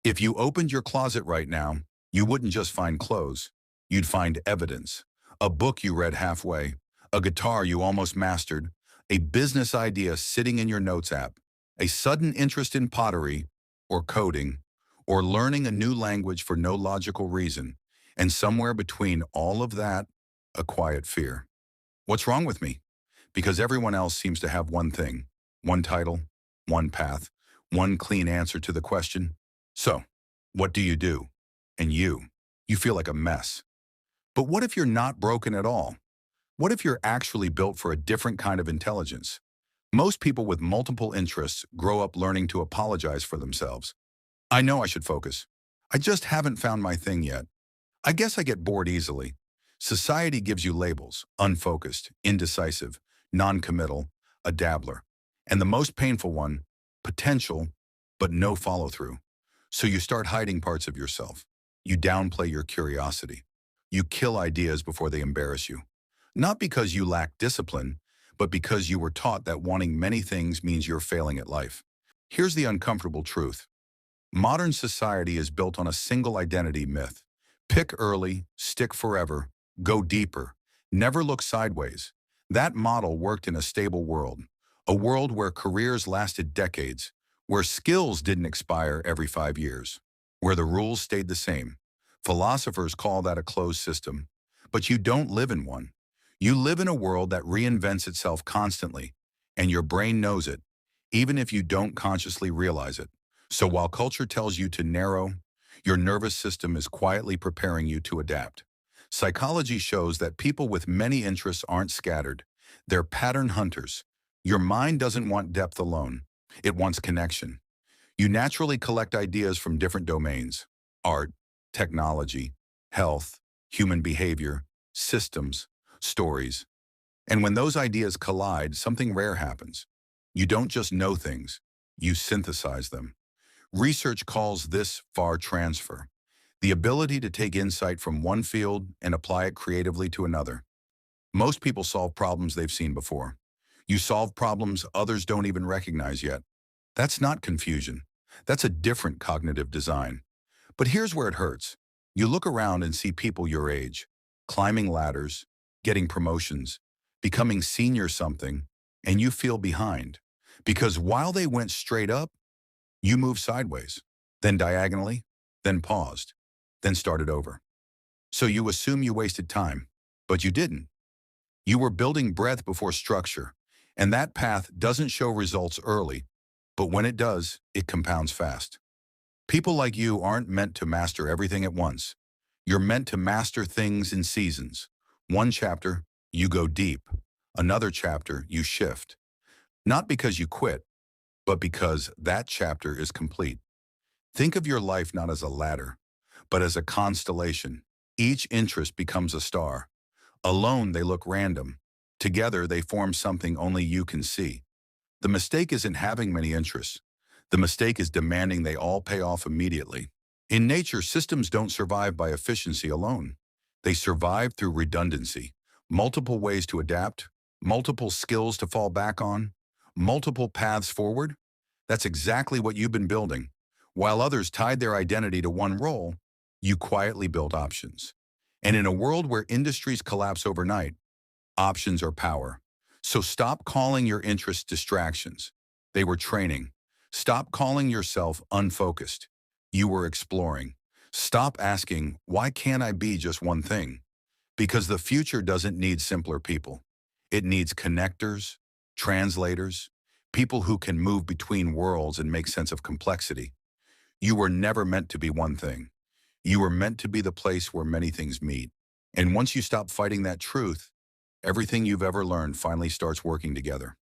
If you opened your closet right now, you wouldn't just find clothes. You'd find evidence. A book you read halfway, a guitar you almost mastered, a business idea sitting in your notes app, a sudden interest in pottery or coding, or learning a new language for no logical reason. And somewhere between all of that, a quiet fear. What's wrong with me? Because everyone else seems to have one thing, one title, one path, one clean answer to the question. So, what do you do? And you feel like a mess. But what if you're not broken at all? What if you're actually built for a different kind of intelligence? Most people with multiple interests grow up learning to apologize for themselves. I know I should focus. I just haven't found my thing yet. I guess I get bored easily. Society gives you labels: unfocused, indecisive, non-committal, a dabbler. And the most painful one, potential, but no follow-through. So you start hiding parts of yourself. You downplay your curiosity. You kill ideas before they embarrass you. Not because you lack discipline, but because you were taught that wanting many things means you're failing at life. Here's the uncomfortable truth. Modern society is built on a single identity myth. Pick early, stick forever, go deeper, never look sideways. That model worked in a stable world, a world where careers lasted decades, where skills didn't expire every 5 years, where the rules stayed the same. Philosophers call that a closed system, but you don't live in one. You live in a world that reinvents itself constantly, and your brain knows it, even if you don't consciously realize it. So while culture tells you to narrow, your nervous system is quietly preparing you to adapt. Psychology shows that people with many interests aren't scattered. They're pattern hunters. Your mind doesn't want depth alone. It wants connection. You naturally collect ideas from different domains: art, technology, health, human behavior, systems, stories. And when those ideas collide, something rare happens. You don't just know things, you synthesize them. Research calls this far transfer, the ability to take insight from one field and apply it creatively to another. Most people solve problems they've seen before. You solve problems others don't even recognize yet. That's not confusion. That's a different cognitive design. But here's where it hurts. You look around and see people your age, climbing ladders, getting promotions, becoming senior something, and you feel behind. Because while they went straight up, you moved sideways, then diagonally, then paused, then started over. So you assume you wasted time, but you didn't. You were building breadth before structure, and that path doesn't show results early, but when it does, it compounds fast. People like you aren't meant to master everything at once. You're meant to master things in seasons. One chapter, you go deep. Another chapter, you shift. Not because you quit, but because that chapter is complete. Think of your life not as a ladder, but as a constellation. Each interest becomes a star. Alone, they look random. Together, they form something only you can see. The mistake isn't having many interests. The mistake is demanding they all pay off immediately. In nature, systems don't survive by efficiency alone. They survive through redundancy, multiple ways to adapt, multiple skills to fall back on, multiple paths forward. That's exactly what you've been building. While others tied their identity to one role, you quietly built options. And in a world where industries collapse overnight, options are power. So stop calling your interests distractions. They were training. Stop calling yourself unfocused. You were exploring. Stop asking, why can't I be just one thing? Because the future doesn't need simpler people. It needs connectors, translators, people who can move between worlds and make sense of complexity. You were never meant to be one thing. You were meant to be the place where many things meet. And once you stop fighting that truth, everything you've ever learned finally starts working together.